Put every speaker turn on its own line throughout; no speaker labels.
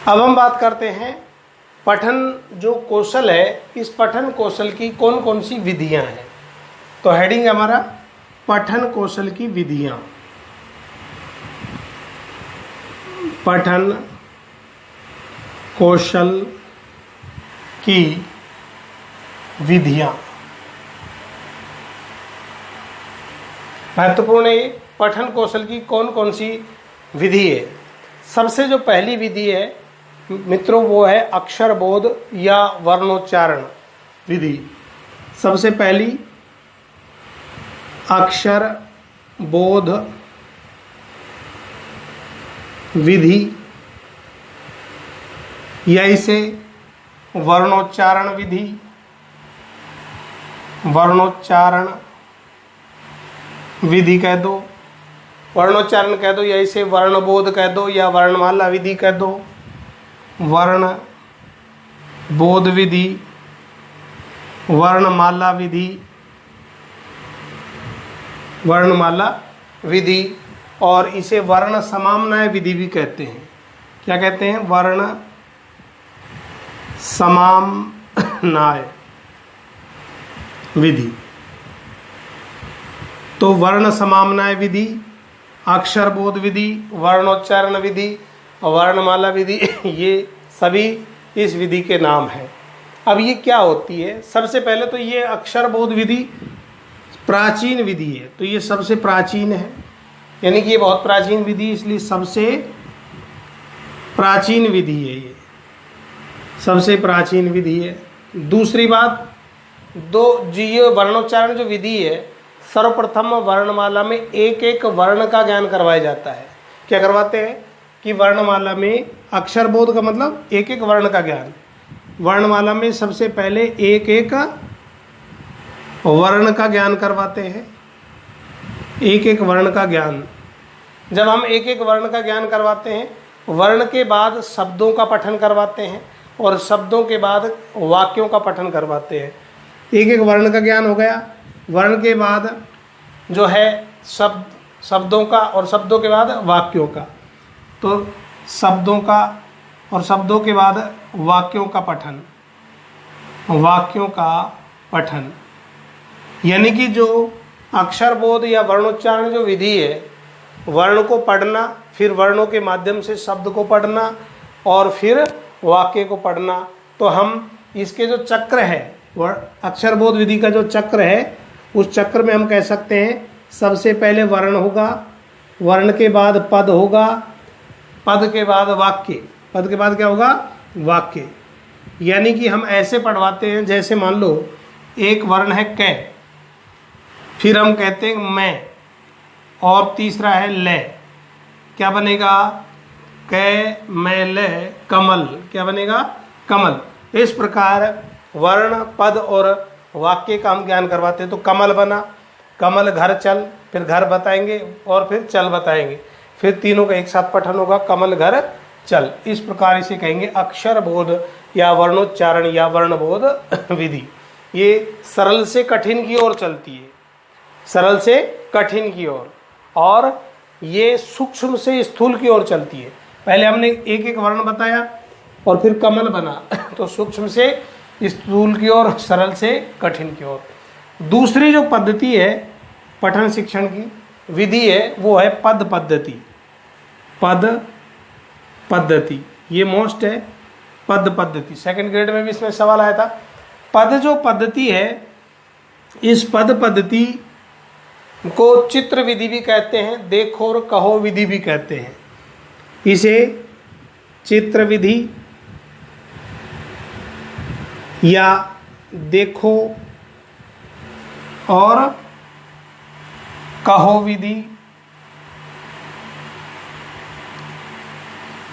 अब हम बात करते हैं पठन जो कौशल है, इस पठन कौशल की कौन कौन सी विधियां हैं। तो हेडिंग हमारा पठन कौशल की विधियां। पठन कौशल की विधियां महत्वपूर्ण है। पठन कौशल की कौन कौन सी विधि है। सबसे जो पहली विधि है मित्रों वो है अक्षर बोध या वर्णोच्चारण विधि। सबसे पहली अक्षर बोध विधि या इसे वर्णोच्चारण विधि, वर्णोच्चारण विधि कह दो, वर्णोच्चारण कह दो, या इसे वर्णबोध कह दो या वर्णमाला विधि कह दो। वर्ण बोध विधि, वर्णमाला विधि, वर्णमाला विधि, और इसे वर्ण समाम्नाय विधि भी कहते हैं। क्या कहते हैं? वर्ण समाम्नाय विधि। तो वर्ण समाम्नाय विधि, अक्षर बोध विधि, वर्णोच्चारण विधि और वर्णमाला विधि, ये सभी इस विधि के नाम हैं। अब ये क्या होती है? सबसे पहले तो ये अक्षर बोध विधि प्राचीन विधि है, तो ये सबसे प्राचीन है, यानी कि ये बहुत प्राचीन विधि, इसलिए सबसे प्राचीन विधि है, ये सबसे प्राचीन विधि है। दूसरी बात, ये वर्णोच्चारण जो विधि है, सर्वप्रथम वर्णमाला में एक एक वर्ण का ज्ञान करवाया जाता है। क्या करवाते हैं कि वर्णमाला में अक्षर बोध का मतलब एक एक वर्ण का ज्ञान। वर्णमाला में सबसे पहले एक एक वर्ण का ज्ञान करवाते हैं, एक एक वर्ण का ज्ञान। जब हम एक एक वर्ण का ज्ञान करवाते हैं, वर्ण के बाद शब्दों का पठन करवाते हैं और शब्दों के बाद वाक्यों का पठन करवाते हैं। एक एक वर्ण का ज्ञान हो गया, वर्ण के बाद जो है शब्दों का, और शब्दों के बाद वाक्यों का। तो शब्दों का और शब्दों के बाद वाक्यों का पठन, वाक्यों का पठन, यानी कि जो अक्षर बोध या वर्णोच्चारण जो विधि है, वर्ण को पढ़ना, फिर वर्णों के माध्यम से शब्द को पढ़ना और फिर वाक्य को पढ़ना। तो हम इसके जो चक्र है, अक्षर बोध विधि का जो चक्र है, उस चक्र में हम कह सकते हैं सबसे पहले वर्ण होगा, वर्ण के बाद पद होगा, पद के बाद वाक्य, पद के बाद क्या होगा? वाक्य। यानी कि हम ऐसे पढ़वाते हैं, जैसे मान लो एक वर्ण है कै, फिर हम कहते हैं मैं, और तीसरा है ले। क्या बनेगा? कै मैं ले कमल। क्या बनेगा? कमल। इस प्रकार वर्ण, पद और वाक्य का हम ज्ञान करवाते हैं। तो कमल बना, कमल घर चल, फिर घर बताएंगे और फिर चल बताएंगे, फिर तीनों का एक साथ पठन होगा, कमल घर चल। इस प्रकार इसे कहेंगे अक्षर बोध या वर्णोच्चारण या वर्णबोध विधि। ये सरल से कठिन की ओर चलती है, सरल से कठिन की ओर, और ये सूक्ष्म से स्थूल की ओर चलती है। पहले हमने एक एक वर्ण बताया और फिर कमल बना, तो सूक्ष्म से स्थूल की ओर, सरल से कठिन की ओर। दूसरी जो पद्धति है पठन शिक्षण की विधि है, वो है पद पद्धति। पद पद्धति ये मोस्ट है, पद पद्धति। सेकंड ग्रेड में भी इसमें सवाल आया था। पद जो पद्धति है, इस पद पद्धति को चित्र विधि भी कहते हैं, देखो और कहो विधि भी कहते हैं। इसे चित्र विधि या देखो और कहो विधि,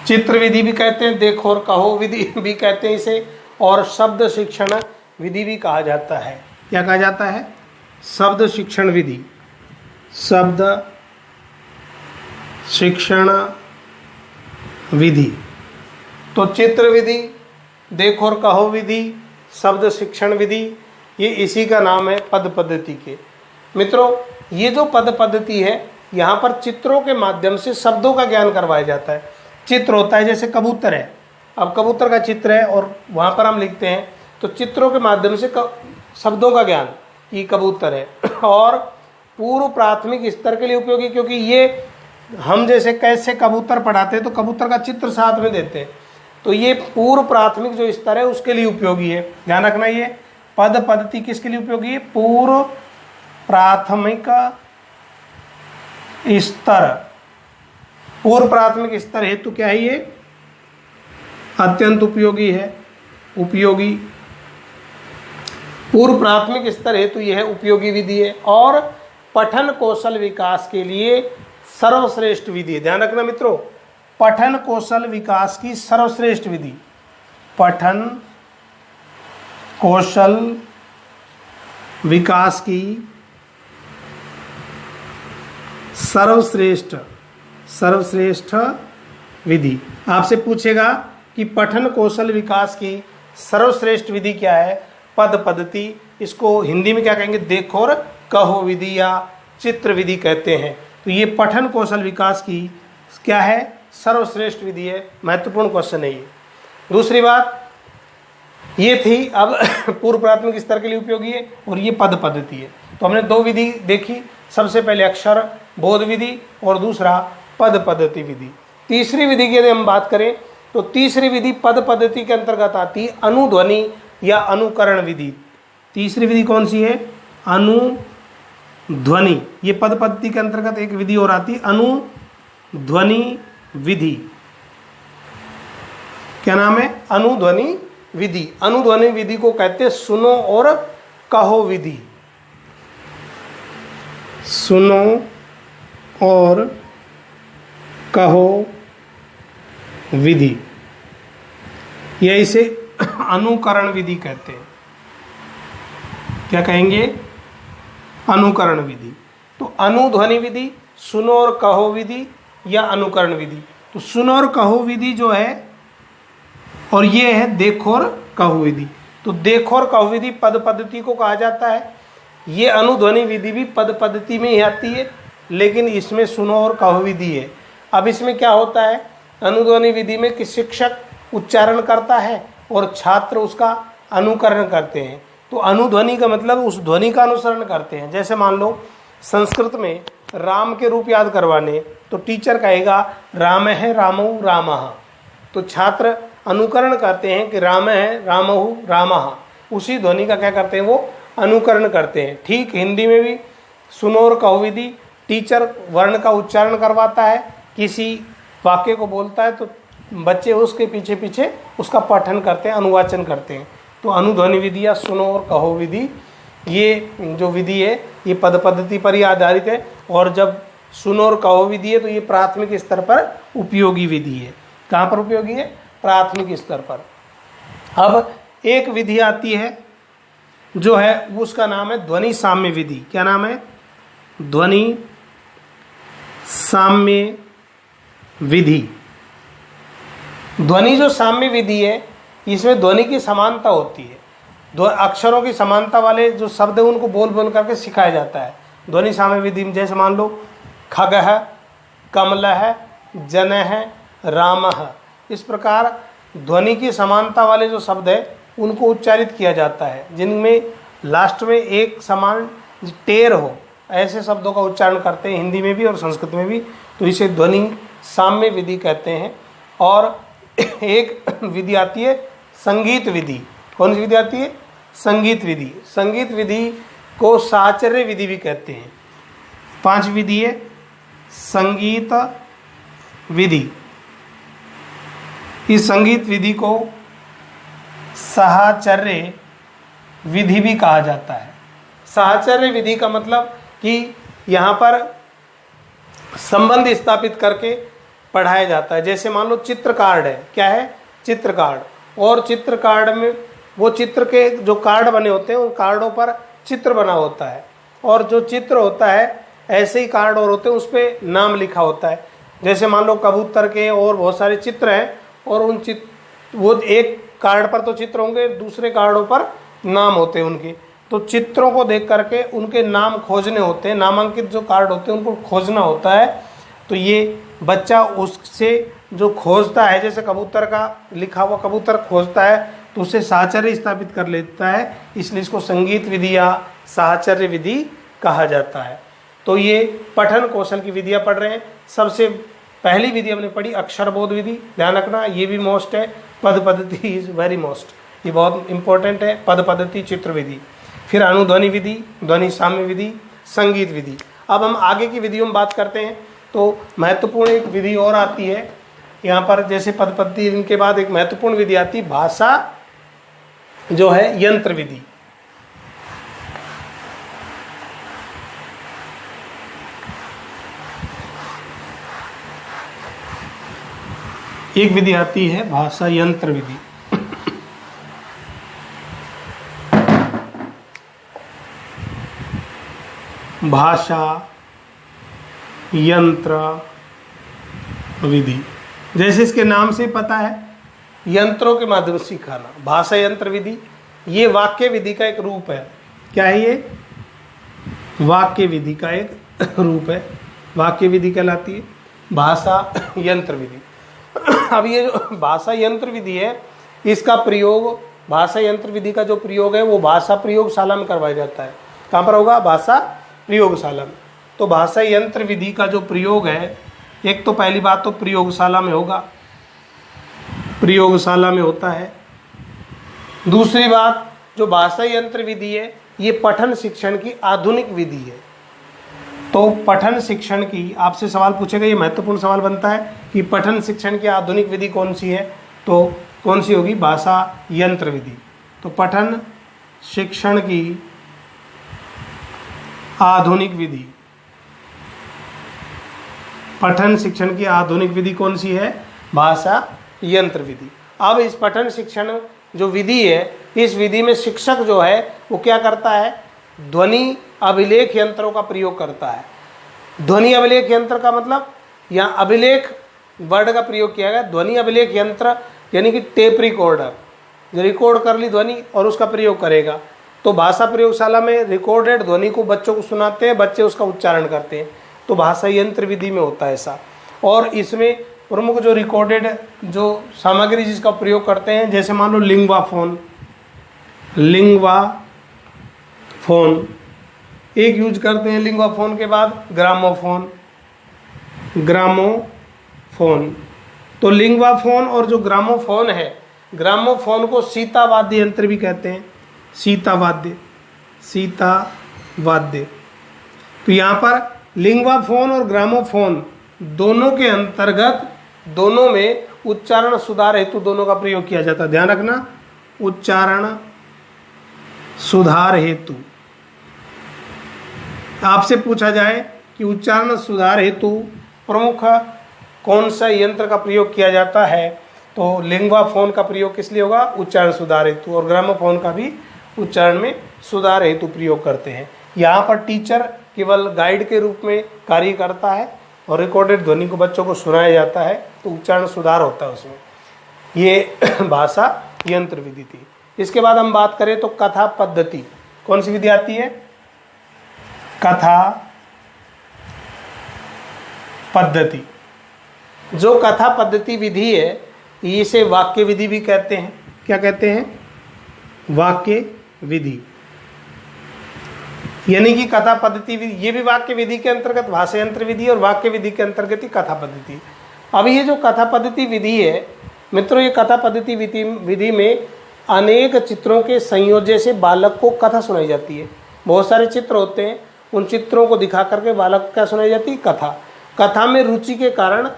चित्र विधि भी कहते हैं, देखो और कहो विधि भी कहते हैं इसे, और शब्द शिक्षण विधि भी कहा जाता है। क्या कहा जाता है? शब्द शिक्षण विधि। शब्द शिक्षण विधि। तो चित्र विधि, देखो और कहो विधि, शब्द शिक्षण विधि, ये इसी का नाम है पद पद्धति के। मित्रों, ये जो पद पद्धति है, यहाँ पर चित्रों के माध्यम से शब्दों का ज्ञान करवाया जाता है। चित्र होता है, जैसे कबूतर है, अब कबूतर का चित्र है और वहाँ पर हम लिखते हैं, तो चित्रों के माध्यम से शब्दों का ज्ञान, ये कबूतर है। और पूर्व प्राथमिक स्तर के लिए उपयोगी, क्योंकि ये हम जैसे कैसे कबूतर पढ़ाते हैं तो कबूतर का चित्र साथ में देते हैं, तो ये पूर्व प्राथमिक जो स्तर है उसके लिए उपयोगी है। ध्यान रखना, ये पद पद्धति किसके लिए उपयोगी है? पूर्व प्राथमिक स्तर, पूर्व प्राथमिक स्तर हेतु क्या है? ये अत्यंत उपयोगी है, उपयोगी। पूर्व प्राथमिक स्तर हेतु यह है उपयोगी विधि है और पठन कौशल विकास के लिए सर्वश्रेष्ठ विधि है। ध्यान रखना मित्रों, पठन कौशल विकास की सर्वश्रेष्ठ विधि, पठन कौशल विकास की सर्वश्रेष्ठ विधि। आपसे पूछेगा कि पठन कौशल विकास की सर्वश्रेष्ठ विधि क्या है? पद पद्धति, इसको हिंदी में क्या कहेंगे? देखो और कहो विधि या चित्र विधि कहते हैं। तो ये पठन कौशल विकास की क्या है? सर्वश्रेष्ठ विधि है। महत्वपूर्ण क्वेश्चन है ये। दूसरी बात ये थी, अब पूर्व प्राथमिक स्तर के लिए उपयोगी है और ये पद पद्धति है। तो हमने दो विधि देखी, सबसे पहले अक्षर बोध विधि और दूसरा पद पद्धति विधि। तीसरी विधि की यदि हम बात करें तो तीसरी विधि पद पद्धति के अंतर्गत आती है अनुध्वनि या अनुकरण विधि। तीसरी विधि कौन सी है? अनुध्वनि। ये पद पद्धति के अंतर्गत एक विधि और आती है अनुध्वनि विधि। क्या नाम है? अनुध्वनि विधि। अनुध्वनि विधि को कहते हैं सुनो और कहो विधि। सुनो और कहो विधि, या इसे अनुकरण विधि कहते हैं। क्या कहेंगे? अनुकरण विधि। तो अनुध्वनि विधि, सुनो और कहो विधि या अनुकरण विधि। तो सुनो और कहो विधि जो है, और ये है देखो और कहो विधि। तो देखो और कहो विधि पद पद्धति को कहा जाता है। ये अनुध्वनि विधि भी पद पद्धति में ही आती है, लेकिन इसमें सुनो और कहो विधि है। अब इसमें क्या होता है? अनुध्वनि विधि में कि शिक्षक उच्चारण करता है और छात्र उसका अनुकरण करते हैं। तो अनुध्वनि का मतलब उस ध्वनि का अनुसरण करते हैं। जैसे मान लो संस्कृत में राम के रूप याद करवाने, तो टीचर कहेगा राम है रामौ रामः, तो छात्र अनुकरण करते हैं कि राम है रामौ रामः, उसी ध्वनि का क्या करते हैं? वो अनुकरण करते हैं। ठीक हिंदी में भी सुनो और कहो विधि, टीचर वर्ण का उच्चारण करवाता है, किसी वाक्य को बोलता है तो बच्चे उसके पीछे पीछे उसका पठन करते हैं, अनुवाचन करते हैं। तो अनुध्वनि विधि या सुनो और कहो विधि, ये जो विधि है ये पद पद्धति पर ही आधारित है। और जब सुनो और कहो विधि है तो ये प्राथमिक स्तर पर उपयोगी विधि है। कहाँ पर उपयोगी है? प्राथमिक स्तर पर। अब एक विधि आती है जो है, उसका नाम है ध्वनि साम्य विधि। क्या नाम है? ध्वनि साम्य विधि। ध्वनि जो साम्य विधि है, इसमें ध्वनि की समानता होती है। अक्षरों की समानता वाले जो शब्द है उनको बोल बोल करके सिखाया जाता है ध्वनि साम्य विधि में। जैसे मान लो खगः, कमलः, जनः, रामः, इस प्रकार ध्वनि की समानता वाले जो शब्द है उनको उच्चारित किया जाता है, जिनमें लास्ट में एक समान टेर हो, ऐसे शब्दों का उच्चारण करते हैं हिंदी में भी और संस्कृत में भी। तो इसे ध्वनि साम्य विधि कहते हैं। और एक विधि आती है संगीत विधि। कौन सी विधि आती है? संगीत विधि। संगीत विधि को साहचर्य विधि भी कहते हैं। 5 विधि है संगीत विधि। इस संगीत विधि को साहचर्य विधि भी कहा जाता है। साहचर्य विधि का मतलब कि यहाँ पर संबंध स्थापित करके पढ़ाया जाता है। जैसे मान लो चित्र कार्ड है, क्या है? चित्र कार्ड। और चित्र कार्ड में वो चित्र के जो कार्ड बने होते हैं उन कार्डों पर चित्र बना होता है, और जो चित्र होता है ऐसे ही कार्ड और होते हैं उस पर नाम लिखा होता है। जैसे मान लो कबूतर के और बहुत सारे चित्र हैं, और उन वो एक कार्ड पर तो चित्र होंगे, दूसरे कार्डों पर नाम होते हैं उनके। तो चित्रों को देख करके उनके नाम खोजने होते हैं, नामांकित जो कार्ड होते हैं उनको खोजना होता है। तो ये बच्चा उससे जो खोजता है, जैसे कबूतर का लिखा हुआ कबूतर खोजता है तो उसे साहचर्य स्थापित कर लेता है, इसलिए इसको संगीत विधि या साहचर्य विधि कहा जाता है। तो ये पठन कौशल की विधियाँ पढ़ रहे हैं। सबसे पहली विधि हमने पढ़ी अक्षर बोध विधि, ध्यान रखना ये भी मोस्ट है। पद पद्धति इज वेरी मोस्ट, ये बहुत इंपॉर्टेंट है। पद पद्धति, चित्र विधि, फिर अनुध्वनि विधि, ध्वनि साम्य विधि, संगीत विधि। अब हम आगे की विधियों में बात करते हैं तो महत्वपूर्ण एक विधि और आती है यहाँ पर, जैसे पद पद्धति इनके बाद एक महत्वपूर्ण विधि आती है भाषा जो है यंत्र विधि। एक विधि आती है भाषा यंत्र विधि। भाषा यंत्र विधि, जैसे इसके नाम से पता है यंत्रों के माध्यम से सिखाना। भाषा यंत्र विधि ये वाक्य विधि का एक रूप है। क्या है ये? वाक्य विधि का एक रूप है, वाक्य विधि कहलाती है भाषा यंत्र विधि। अब ये जो भाषा यंत्र विधि है इसका प्रयोग, भाषा यंत्र विधि का जो प्रयोग है वो भाषा प्रयोगशाला में करवाया जाता है। कहाँ पर होगा? भाषा प्रयोगशाला में। तो भाषा यंत्र विधि का जो प्रयोग है, एक तो पहली बात तो प्रयोगशाला में होगा, प्रयोगशाला में होता है। दूसरी बात, जो भाषा यंत्र विधि है ये पठन शिक्षण की आधुनिक विधि है। तो पठन शिक्षण की आपसे सवाल पूछेगा, ये महत्वपूर्ण सवाल बनता है कि पठन शिक्षण की आधुनिक विधि कौन सी है, तो कौन सी होगी? भाषा यंत्र विधि। तो पठन शिक्षण की आधुनिक विधि, पठन शिक्षण की आधुनिक विधि कौन सी है? भाषा यंत्र विधि। अब इस पठन शिक्षण जो विधि है, इस विधि में शिक्षक जो है वो क्या करता है? ध्वनि अभिलेख यंत्रों का प्रयोग करता है। ध्वनि अभिलेख यंत्र का मतलब यहाँ अभिलेख वर्ड का प्रयोग किया गया। ध्वनि अभिलेख यंत्र यानी कि टेप रिकॉर्डर, जो रिकॉर्ड कर ली ध्वनि और उसका प्रयोग करेगा। तो भाषा प्रयोगशाला में रिकॉर्डेड ध्वनि को बच्चों को सुनाते हैं, बच्चे उसका उच्चारण करते हैं। तो भाषा यंत्र विधि में होता है ऐसा। और इसमें प्रमुख जो रिकॉर्डेड जो सामग्री जिसका प्रयोग करते हैं, जैसे मान लो लिंग्वा फोन, लिंग्वा फोन एक यूज करते हैं। लिंग्वा फोन के बाद ग्रामोफोन, ग्रामोफोन। तो लिंग्वा फोन और जो ग्रामोफोन है, ग्रामोफोन को सीतावाद्य यंत्र भी कहते हैं। सीतावाद्य, सीतावाद्य। तो यहाँ पर लिंग्वा फोन और ग्रामोफोन दोनों के अंतर्गत, दोनों में उच्चारण सुधार हेतु दोनों का प्रयोग किया जाता है। ध्यान रखना, उच्चारण सुधार हेतु। आपसे पूछा जाए कि उच्चारण सुधार हेतु प्रमुख कौन सा यंत्र का प्रयोग किया जाता है, तो लिंग्वा फोन का प्रयोग किस लिए होगा? उच्चारण सुधार हेतु। और ग्रामोफोन का भी उच्चारण में सुधार हेतु प्रयोग करते हैं। यहाँ पर टीचर केवल गाइड के रूप में कार्य करता है और रिकॉर्डेड ध्वनि को बच्चों को सुनाया जाता है, तो उच्चारण सुधार होता है उसमें। ये भाषा यंत्र विधि थी। इसके बाद हम बात करें तो कथा पद्धति, कौन सी विधि आती है? कथा पद्धति। जो कथा पद्धति विधि है इसे वाक्य विधि भी कहते हैं। क्या कहते हैं? वाक्य विधि। यानी कि कथा पद्धति विधि, ये भी वाक्य विधि के अंतर्गत भाषा यंत्र विधि और वाक्य विधि के अंतर्गत ही कथा पद्धति। अब ये जो कथा पद्धति विधि है मित्रों, ये कथा पद्धति विधि में अनेक चित्रों के संयोजन से बालक को कथा सुनाई जाती है। बहुत सारे चित्र होते हैं, उन चित्रों को दिखा करके बालक को क्या सुनाई जाती है? कथा। कथा में रुचि के कारण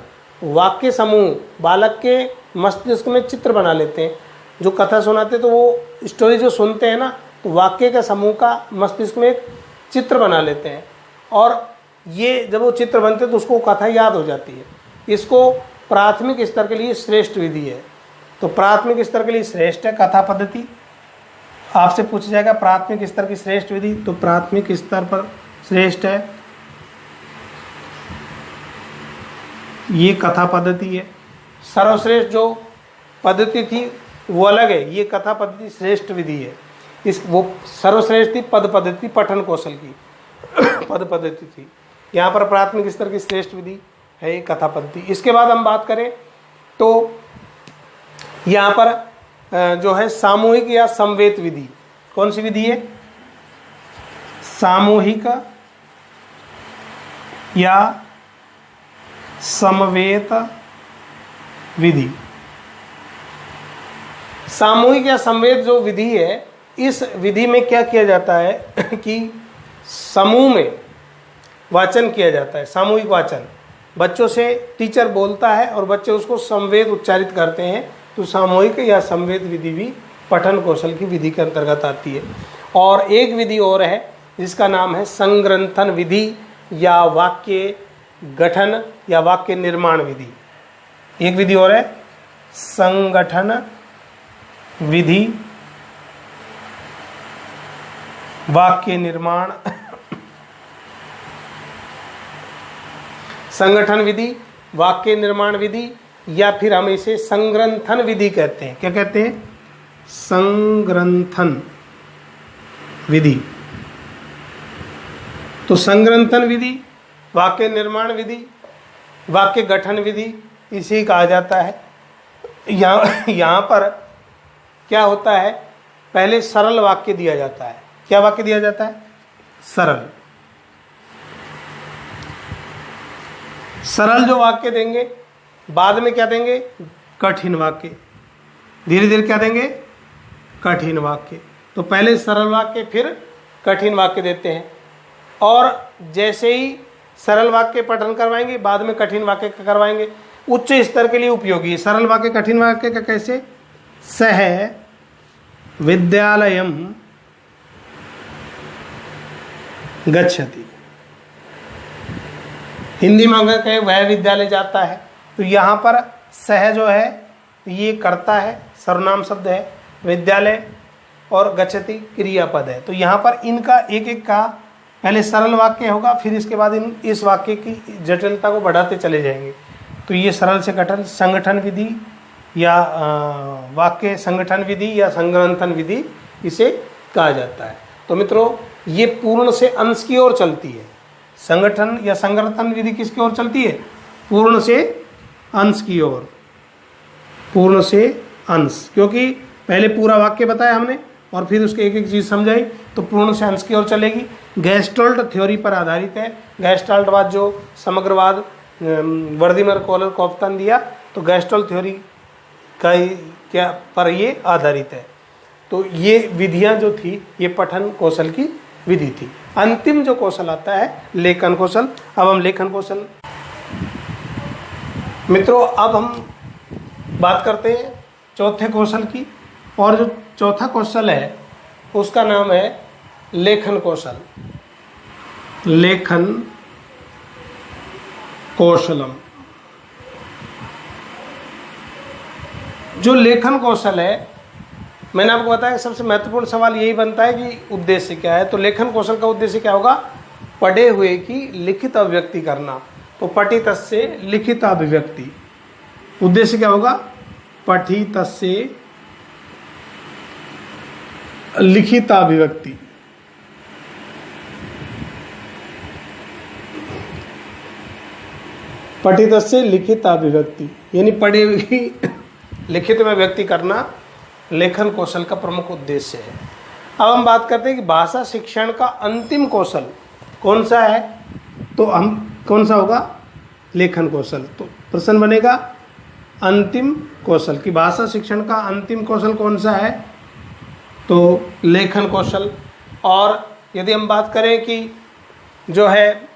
वाक्य समूह बालक के मस्तिष्क में चित्र बना लेते हैं। जो कथा सुनाते तो वो स्टोरी जो सुनते हैं ना, तो वाक्य के समूह का मस्तिष्क में एक चित्र बना लेते हैं, और ये जब वो चित्र बनते तो उसको कथा याद हो जाती है। इसको प्राथमिक स्तर के लिए श्रेष्ठ विधि है। तो प्राथमिक स्तर के लिए श्रेष्ठ है कथा पद्धति। आपसे पूछा जाएगा प्राथमिक स्तर की श्रेष्ठ विधि, तो प्राथमिक स्तर पर श्रेष्ठ है ये कथा पद्धति है। सर्वश्रेष्ठ जो पद्धति थी वो अलग है, ये कथा पद्धति श्रेष्ठ विधि है। इस वो सर्वश्रेष्ठ थी पद पद्धति, पठन कौशल की पद पद्धति थी। यहाँ पर प्राथमिक स्तर की श्रेष्ठ विधि है ये कथा पद्धति। इसके बाद हम बात करें तो यहाँ पर जो है सामूहिक या समवेत विधि, कौन सी विधि है? सामूहिक या समवेत विधि। सामूहिक या समवेत जो विधि है, इस विधि में क्या किया जाता है कि समूह में वाचन किया जाता है, सामूहिक वाचन। बच्चों से टीचर बोलता है और बच्चे उसको समवेत उच्चारित करते हैं, तो सामूहिक या समवेत विधि भी पठन कौशल की विधि के अंतर्गत आती है। और एक विधि और है जिसका नाम है संग्रंथन विधि या वाक्य गठन या वाक्य निर्माण विधि। एक विधि और है संगठन विधि, वाक्य निर्माण संगठन विधि, वाक्य निर्माण विधि, या फिर हम इसे संग्रंथन विधि कहते हैं। क्या कहते हैं? संग्रंथन विधि। तो संग्रंथन विधि, वाक्य निर्माण विधि, वाक्य गठन विधि इसी कहा जाता है। यहाँ पर क्या होता है, पहले सरल वाक्य दिया जाता है। क्या वाक्य दिया जाता है? सरल। सरल जो वाक्य देंगे, बाद में क्या देंगे? कठिन वाक्य। धीरे धीरे क्या देंगे? कठिन वाक्य। तो पहले सरल वाक्य फिर कठिन वाक्य देते हैं, और जैसे ही सरल वाक्य पठन करवाएंगे बाद में कठिन वाक्य करवाएंगे। उच्च स्तर के लिए उपयोगी सरल वाक्य कठिन वाक्य का कैसे? सह विद्यालयम गच्छति। हिंदी में अगर कहे वह विद्यालय जाता है, तो यहाँ पर सह जो है ये कर्ता है, सर्वनाम शब्द है, विद्यालय और गच्छति क्रियापद है। तो यहाँ पर इनका एक एक का पहले सरल वाक्य होगा, फिर इसके बाद इस वाक्य की जटिलता को बढ़ाते चले जाएंगे। तो ये सरल से कठिन संगठन विधि या वाक्य संगठन विधि या संग्रंथन विधि इसे कहा जाता है। तो मित्रों, ये पूर्ण से अंश की ओर चलती है। संगठन या संग्रंथन विधि किसकी ओर चलती है? पूर्ण से अंश की ओर। पूर्ण से अंश, क्योंकि पहले पूरा वाक्य बताया हमने और फिर उसके एक एक चीज़ समझाई, तो पूर्ण से अंश की ओर चलेगी। गेस्टाल्ट थ्योरी पर आधारित है। गेस्टाल्टवाद जो समग्रवाद वर्दिमर कोहलर कॉफ्टन दिया, तो गेस्टाल्ट थ्योरी का क्या पर ये आधारित है। तो ये विधियां जो थी ये पठन कौशल की विधि थी। अंतिम जो कौशल आता है लेखन कौशल। अब हम लेखन कौशल, मित्रों अब हम बात करते हैं चौथे कौशल की, और जो चौथा कौशल है उसका नाम है लेखन कौशल। लेखन कौशलम। जो लेखन कौशल है, मैंने आपको बताया सबसे महत्वपूर्ण सवाल यही बनता है कि उद्देश्य क्या है। तो लेखन कौशल का उद्देश्य क्या होगा? पढ़े हुए की लिखित अभिव्यक्ति करना। तो पठितस्य लिखित अभिव्यक्ति। उद्देश्य क्या होगा? पठितस्य लिखित अभिव्यक्ति। पठितस्य लिखित अभिव्यक्ति यानी पढ़े हुए की लिखित में व्यक्ति करना लेखन कौशल का प्रमुख उद्देश्य है। अब हम बात करते हैं कि भाषा शिक्षण का अंतिम कौशल कौन सा है? तो हम कौन सा होगा? लेखन कौशल। तो प्रश्न बनेगा अंतिम कौशल की भाषा शिक्षण का अंतिम कौशल कौन सा है? तो लेखन कौशल। और यदि हम बात करें कि जो है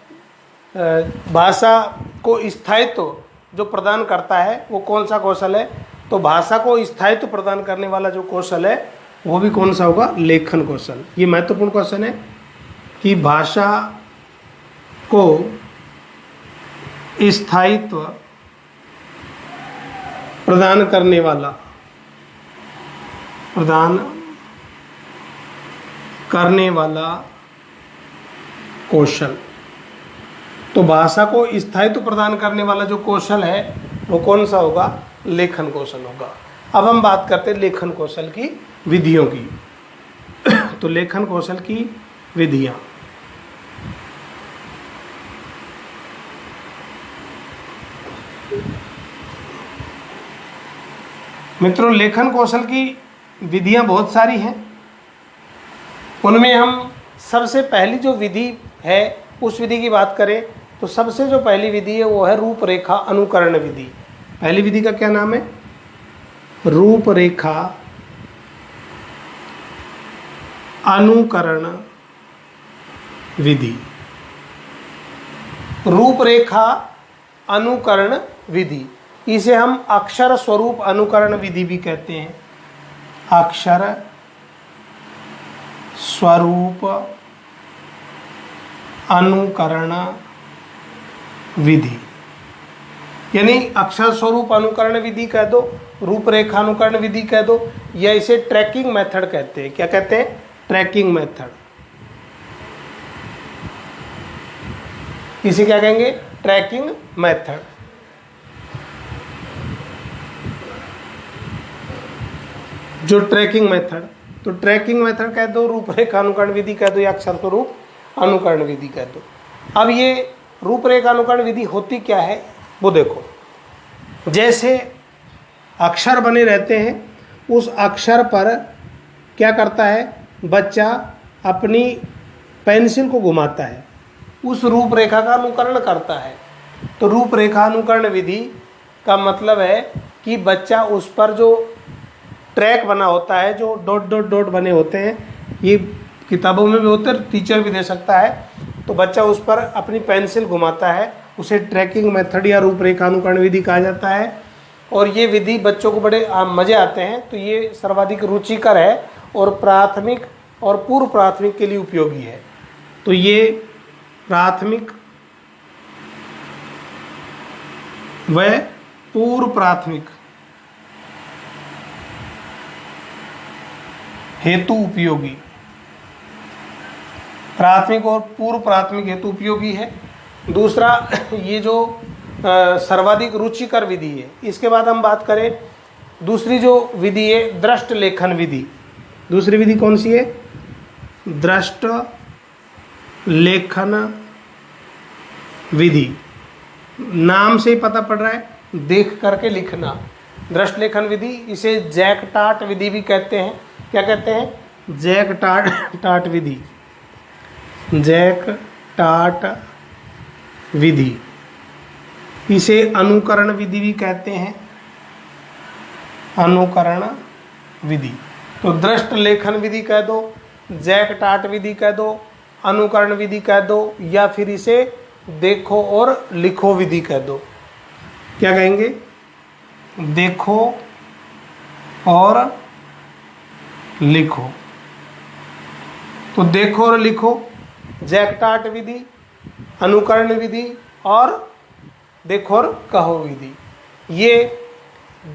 भाषा को स्थायित्व जो प्रदान करता है वो कौन सा कौशल है? तो भाषा को स्थायित्व प्रदान करने वाला जो कौशल है वो भी कौन सा होगा? लेखन कौशल। ये महत्वपूर्ण क्वेश्चन है कि भाषा को स्थायित्व प्रदान करने वाला कौशल। तो भाषा को स्थायित्व प्रदान करने वाला जो कौशल है वो कौन सा होगा? लेखन कौशल होगा। अब हम बात करते हैं लेखन कौशल की विधियों की। तो लेखन कौशल की विधियां, मित्रों, लेखन कौशल की विधियां बहुत सारी हैं। उनमें हम सबसे पहली जो विधि है उस विधि की बात करें तो सबसे जो पहली विधि है वो है रूपरेखा अनुकरण विधि। पहली विधि का क्या नाम है? रूपरेखा अनुकरण विधि। रूपरेखा अनुकरण विधि, इसे हम अक्षर स्वरूप अनुकरण विधि भी कहते हैं। अक्षर स्वरूप अनुकरण विधि, यानी अक्षर स्वरूप अनुकरण विधि कह दो, रूपरेखा अनुकरण विधि कह दो, या इसे ट्रैकिंग मेथड कहते हैं। क्या कहते हैं? Tracking method. इसे क्या कहेंगे? Tracking method. जो ट्रैकिंग मेथड, तो ट्रैकिंग मेथड कह दो, रूपरेखा अनुकरण विधि कह दो, या अक्षर स्वरूप अनुकरण विधि कह दो। अब ये रूपरेखा अनुकरण विधि होती क्या है वो देखो। जैसे अक्षर बने रहते हैं, उस अक्षर पर क्या करता है बच्चा? अपनी पेंसिल को घुमाता है, उस रूपरेखा का अनुकरण करता है। तो रूपरेखा अनुकरण विधि का मतलब है कि बच्चा उस पर जो ट्रैक बना होता है, जो डॉट डॉट डॉट बने होते हैं, ये किताबों में भी होते हैं, टीचर भी दे सकता है। तो बच्चा उस पर अपनी पेंसिल घुमाता है, उसे ट्रैकिंग मेथड या रूपरेखा अनुकरण विधि कहा जाता है। और ये विधि बच्चों को बड़े मज़े आते हैं, तो ये सर्वाधिक रुचिकर है और प्राथमिक और पूर्व प्राथमिक के लिए उपयोगी है। तो ये प्राथमिक व पूर्व प्राथमिक हेतु उपयोगी, प्राथमिक और पूर्व प्राथमिक हेतु उपयोगी है। दूसरा, ये जो सर्वाधिक रुचिकर विधि है। इसके बाद हम बात करें दूसरी जो विधि है, दृष्ट लेखन विधि। दूसरी विधि कौन सी है? दृष्ट लेखन विधि। नाम से ही पता पड़ रहा है, देख करके लिखना। दृष्ट लेखन विधि, इसे जैक-टाट विधि भी कहते हैं। क्या कहते हैं? जैक-टाट विधि। जैक-टाट विधि, इसे अनुकरण विधि भी कहते हैं। अनुकरण विधि। तो दृष्ट लेखन विधि कह दो, जैक-टाट विधि कह दो, अनुकरण विधि कह दो, या फिर इसे देखो और लिखो विधि कह दो। क्या कहेंगे? देखो और लिखो। तो देखो और लिखो जैक-टाट विधि, अनुकरण विधि और देखो और कहो विधि, ये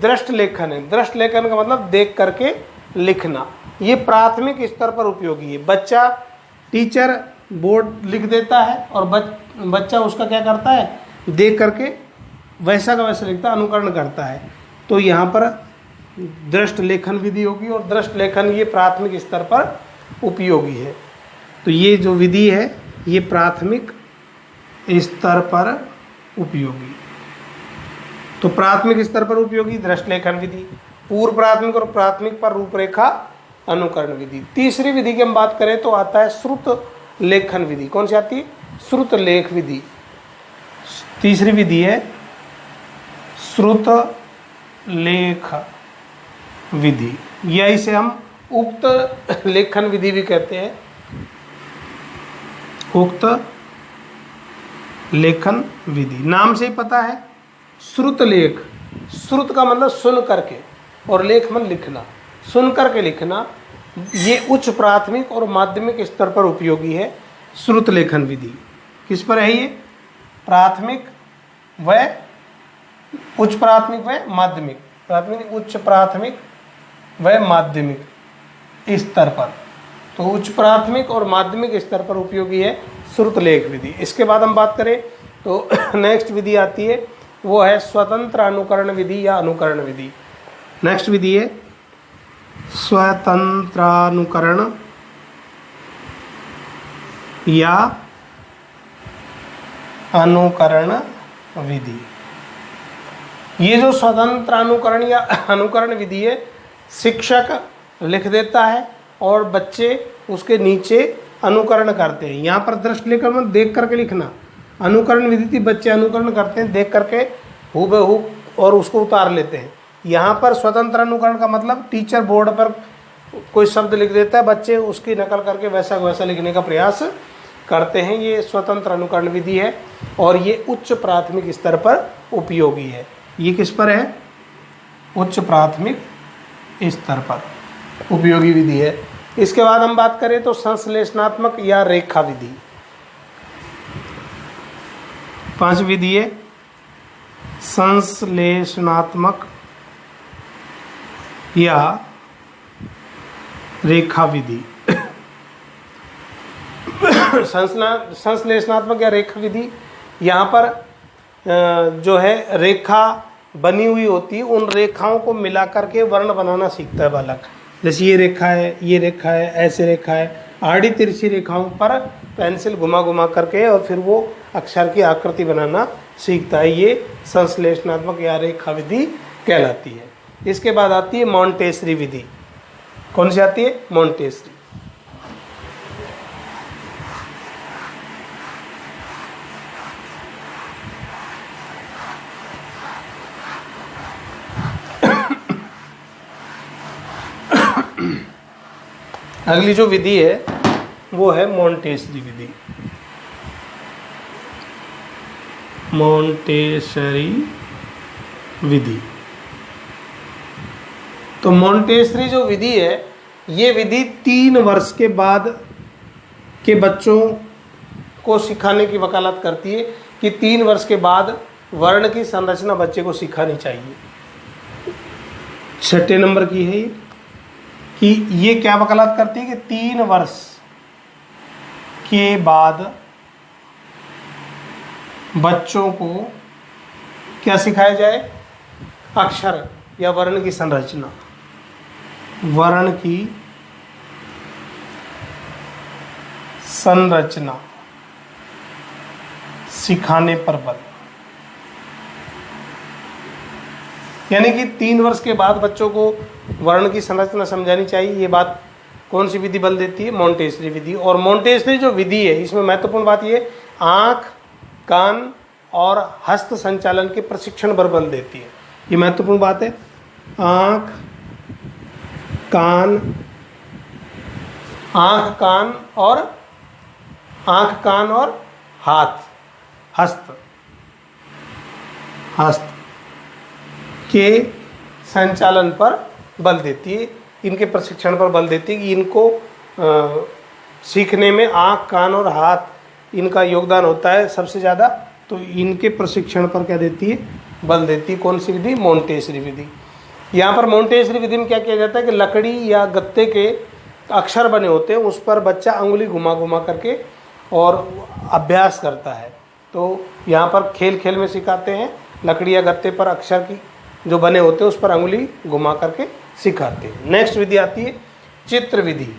दृष्ट लेखन है। दृष्ट लेखन का मतलब देख करके लिखना। ये प्राथमिक स्तर पर उपयोगी है। बच्चा, टीचर बोर्ड लिख देता है और बच्चा उसका क्या करता है? देख करके वैसा का वैसा लिखता है, अनुकरण करता है। तो यहाँ पर दृष्ट लेखन विधि होगी, और दृष्ट लेखन ये प्राथमिक स्तर पर उपयोगी है। तो ये जो विधि है ये प्राथमिक स्तर पर उपयोगी। तो प्राथमिक स्तर पर उपयोगी दृष्ट लेखन विधि, पूर्व प्राथमिक और प्राथमिक पर रूपरेखा अनुकरण विधि। तीसरी विधि की हम बात करें तो आता है श्रुत लेखन विधि। कौन सी आती है? श्रुत लेख विधि। तीसरी विधि है श्रुत लेख विधि, या इसे हम उक्त लेखन विधि भी कहते हैं। उक्त लेखन विधि, नाम से ही पता है, श्रुत लेख। श्रुत का मतलब सुन करके, और लेख मतलब लिखना, सुन करके लिखना। ये उच्च प्राथमिक और माध्यमिक स्तर पर उपयोगी है। श्रुत लेखन विधि किस पर है? ये प्राथमिक व उच्च प्राथमिक व माध्यमिक, प्राथमिक, उच्च प्राथमिक व माध्यमिक स्तर पर। तो उच्च प्राथमिक और माध्यमिक स्तर पर उपयोगी है श्रुत लेख विधि। इसके बाद हम बात करें तो नेक्स्ट विधि आती है, वो है स्वतंत्र अनुकरण विधि या अनुकरण विधि। नेक्स्ट विधि है स्वतंत्रानुकरण या अनुकरण विधि। ये जो स्वतंत्र अनुकरण या अनुकरण विधि है, शिक्षक लिख देता है और बच्चे उसके नीचे अनुकरण करते हैं। यहाँ पर दृष्टि लेकर मत, देख करके लिखना। अनुकरण विधि थी, बच्चे अनुकरण करते हैं देख करके हूबहू और उसको उतार लेते हैं। यहाँ पर स्वतंत्र अनुकरण का मतलब टीचर बोर्ड पर कोई शब्द लिख देता है, बच्चे उसकी नकल करके वैसा वैसा लिखने का प्रयास करते हैं। ये स्वतंत्र अनुकरण विधि है और ये उच्च प्राथमिक स्तर पर उपयोगी है। ये किस पर है? उच्च प्राथमिक स्तर पर उपयोगी विधि है। इसके बाद हम बात करें तो संश्लेषणात्मक या रेखा विधि। 5 विधि है। संश्लेषणात्मक या रेखा विधि। संश्लेषणात्मक या रेखा विधि, यहाँ पर जो है रेखा बनी हुई होती है, उन रेखाओं को मिला करके वर्ण बनाना सीखता है बालक। जैसे ये रेखा है, ये रेखा है, ऐसे रेखा है, आड़ी तिरछी रेखाओं पर पेंसिल घुमा घुमा करके और फिर वो अक्षर की आकृति बनाना सीखता है। ये संश्लेषणात्मक या रेखा विधि कहलाती है। इसके बाद आती है मॉन्टेसरी विधि। कौन सी आती है? मॉन्टेसरी। अगली जो विधि है वो है मॉन्टेसरी विधि। मॉन्टेसरी विधि। तो मॉन्टेसरी जो विधि है, ये विधि 3 वर्ष के बाद के बच्चों को सिखाने की वकालत करती है कि 3 वर्ष के बाद वर्ण की संरचना बच्चे को सिखानी चाहिए। 6 नंबर की है ये, कि ये क्या वकालत करती है कि 3 वर्ष के बाद बच्चों को क्या सिखाया जाए? अक्षर या वर्ण की संरचना। वर्ण की संरचना सिखाने पर बल। यानी कि 3 वर्ष के बाद बच्चों को वर्ण की संरचना समझानी चाहिए। ये बात कौन सी विधि बल देती है? मॉन्टेसरी विधि। और मॉन्टेसरी जो विधि है, इसमें महत्वपूर्ण बात ये आँख, कान और हस्त संचालन के प्रशिक्षण पर बल देती है। ये महत्वपूर्ण बात है। आँख, कान और हाथ, हस्त के संचालन पर बल देती है, इनके प्रशिक्षण पर बल देती है कि इनको सीखने में आँख, कान और हाथ इनका योगदान होता है सबसे ज़्यादा। तो इनके प्रशिक्षण पर क्या देती है? बल देती है। कौन सी विधि? मॉन्टेसरी विधि। यहाँ पर मॉन्टेसरी विधि में क्या किया जाता है कि लकड़ी या गत्ते के अक्षर बने होते हैं, उस पर बच्चा अंगुली घुमा घुमा करके और अभ्यास करता है। तो यहाँ पर खेल खेल में सिखाते हैं, लकड़ी या गत्ते पर अक्षर की जो बने होते हैं उस पर अंगुली घुमा करके सिखाते हैं। नेक्स्ट विधि आती है चित्र विधि।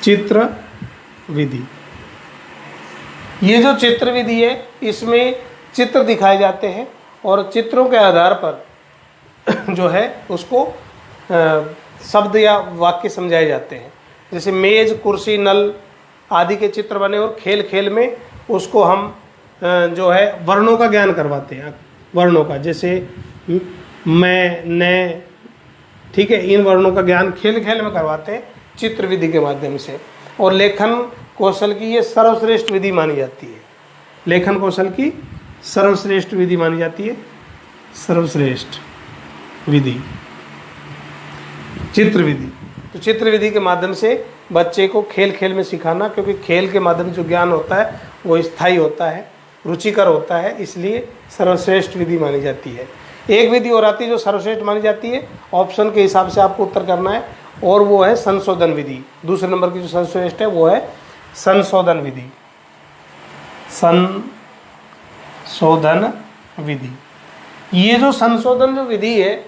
चित्र विधि, ये जो चित्र विधि है, इसमें चित्र दिखाए जाते हैं और चित्रों के आधार पर जो है उसको शब्द या वाक्य समझाए जाते हैं। जैसे मेज, कुर्सी, नल आदि के चित्र बने और खेल खेल में उसको हम जो है वर्णों का ज्ञान करवाते हैं। वर्णों का, जैसे मैं, ने, ठीक है, इन वर्णों का ज्ञान खेल खेल में करवाते हैं चित्र विधि के माध्यम से। और लेखन कौशल की ये सर्वश्रेष्ठ विधि मानी जाती है। लेखन कौशल की सर्वश्रेष्ठ विधि मानी जाती है। सर्वश्रेष्ठ विधि चित्र विधि। तो चित्र विधि के माध्यम से बच्चे को खेल खेल में सिखाना, क्योंकि खेल के माध्यम से जो ज्ञान होता है वो स्थायी होता है, रुचिकर होता है, इसलिए सर्वश्रेष्ठ विधि मानी जाती है। एक विधि और आती है जो सर्वश्रेष्ठ मानी जाती है, ऑप्शन के हिसाब से आपको उत्तर करना है, और वो है संशोधन विधि। दूसरे नंबर की जो सर्वश्रेष्ठ है वो है संशोधन विधि। संशोधन विधि, ये जो संशोधन जो विधि है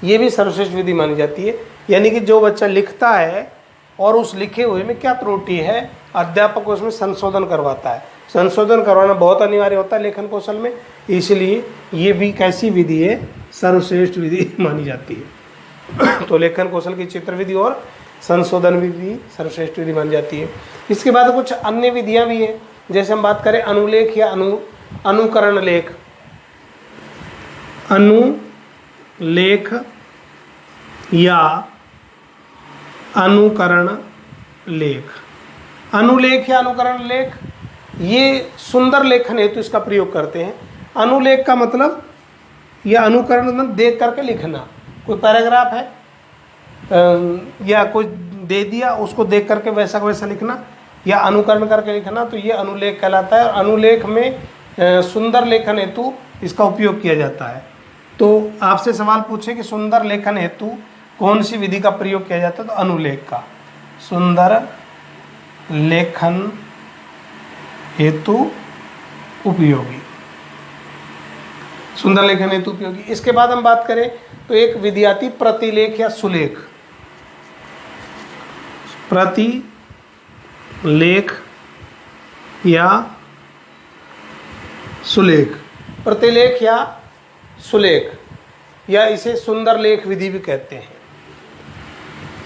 ये भी सर्वश्रेष्ठ विधि मानी जाती है। यानी कि जो बच्चा लिखता है और उस लिखे हुए में क्या त्रुटि है, अध्यापक उसमें संशोधन करवाता है। संशोधन करवाना बहुत अनिवार्य होता है लेखन कौशल में, इसलिए ये भी कैसी विधि है, सर्वश्रेष्ठ विधि मानी जाती है। तो लेखन कौशल की चित्र विधि और संशोधन विधि सर्वश्रेष्ठ विधि मानी जाती है। इसके बाद कुछ अन्य विधियां भी हैं, जैसे हम बात करें अनुलेख या अनुकरण लेख। अनुलेख या अनुकरण लेख। अनुलेख या अनुकरण लेख ये सुंदर लेखन हेतु इसका प्रयोग करते हैं। अनुलेख का मतलब या अनुकरण मतलब देख करके लिखना। कोई पैराग्राफ है या कोई दे दिया, उसको देख करके वैसा का वैसा लिखना या अनुकरण करके लिखना, तो ये अनुलेख कहलाता है। और अनुलेख में सुंदर लेखन हेतु इसका उपयोग किया जाता है। तो आपसे सवाल पूछे कि सुंदर लेखन हेतु कौन सी विधि का प्रयोग किया जाता है, तो अनुलेख का। सुंदर लेखन हेतु उपयोगी, सुंदर लेखन हेतु उपयोगी। इसके बाद हम बात करें तो एक विधि आती प्रतिलेख या सुलेख। प्रतिलेख या सुलेख। प्रतिलेख या सुलेख या इसे सुंदर लेख विधि भी कहते हैं।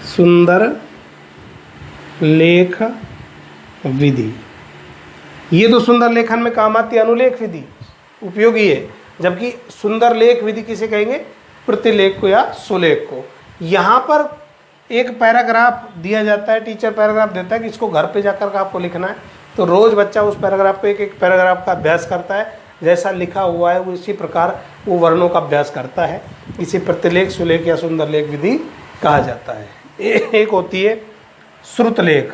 सुंदर लेख विधि ये तो सुंदर लेखन में काम आती है, अनुलेख विधि उपयोगी है। जबकि सुंदर लेख विधि किसे कहेंगे, प्रतिलेख को या सुलेख को। यहाँ पर एक पैराग्राफ दिया जाता है, टीचर पैराग्राफ देता है कि इसको घर पे जाकर के आपको लिखना है, तो रोज़ बच्चा उस पैराग्राफ पे एक पैराग्राफ का अभ्यास करता है, जैसा लिखा हुआ है उसी प्रकार वो वर्णों का अभ्यास करता है। इसे प्रतिलेख, सुलेख या सुंदर लेख विधि कहा जाता है। एक होती है श्रुतलेख।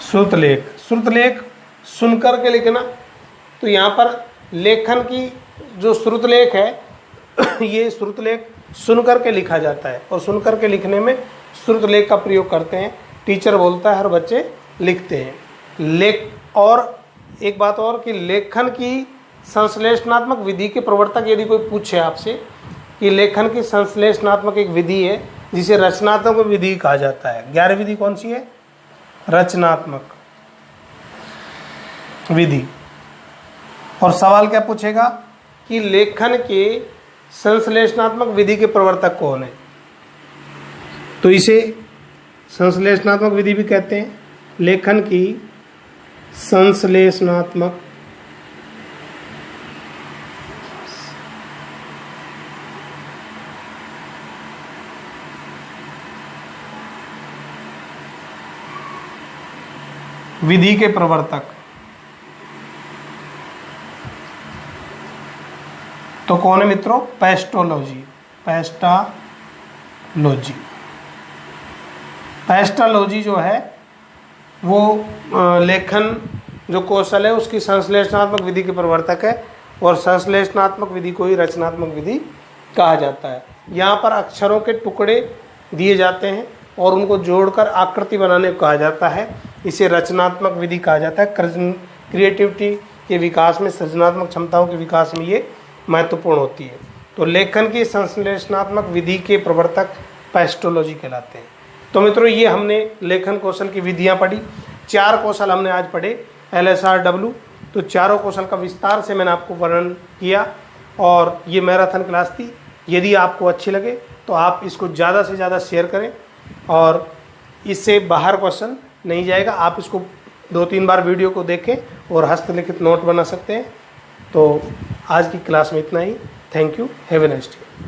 श्रुतलेख, श्रुतलेख सुनकर के लिखना। तो यहाँ पर लेखन की जो श्रुतलेख है ये श्रुतलेख सुनकर के लिखा जाता है, और सुनकर के लिखने में श्रुतलेख का प्रयोग करते हैं। टीचर बोलता है, हर बच्चे लिखते हैं। और एक बात और कि लेखन की संश्लेषणात्मक विधि के प्रवर्तक यदि कोई पूछे आपसे कि लेखन की संश्लेषणात्मक एक विधि है जिसे रचनात्मक विधि कहा जाता है। 11वीं विधि कौन सी है, रचनात्मक विधि। और सवाल क्या पूछेगा कि लेखन के संश्लेषणात्मक विधि के प्रवर्तक कौन है, तो इसे संश्लेषणात्मक विधि भी कहते हैं। लेखन की संश्लेषणात्मक विधि के प्रवर्तक तो कौन है मित्रों, पेस्टोलॉजी। पेस्टालॉजी, पेस्टालॉजी जो है वो लेखन जो कौशल है उसकी संश्लेषणात्मक विधि के प्रवर्तक है, और संश्लेषणात्मक विधि को ही रचनात्मक विधि कहा जाता है। यहाँ पर अक्षरों के टुकड़े दिए जाते हैं और उनको जोड़कर आकृति बनाने को कहा जाता है। इसे रचनात्मक विधि कहा जाता है। क्रिएटिविटी के विकास में, सृजनात्मक क्षमताओं के विकास में ये महत्वपूर्ण होती है। तो लेखन की संश्लेषणात्मक विधि के प्रवर्तक पेस्टोलॉजी कहलाते हैं। तो मित्रों ये हमने लेखन कौशल की विधियां पढ़ी। 4 कौशल हमने आज पढ़े LSRW। तो चारों कौशल का विस्तार से मैंने आपको वर्णन किया, और ये मैराथन क्लास थी। यदि आपको अच्छी लगे तो आप इसको ज़्यादा से ज़्यादा शेयर करें, और इससे बाहर क्वेश्चन नहीं जाएगा। आप इसको 2-3 बार वीडियो को देखें और हस्तलिखित नोट बना सकते हैं। तो आज की क्लास में इतना ही। Thank you, have a nice day.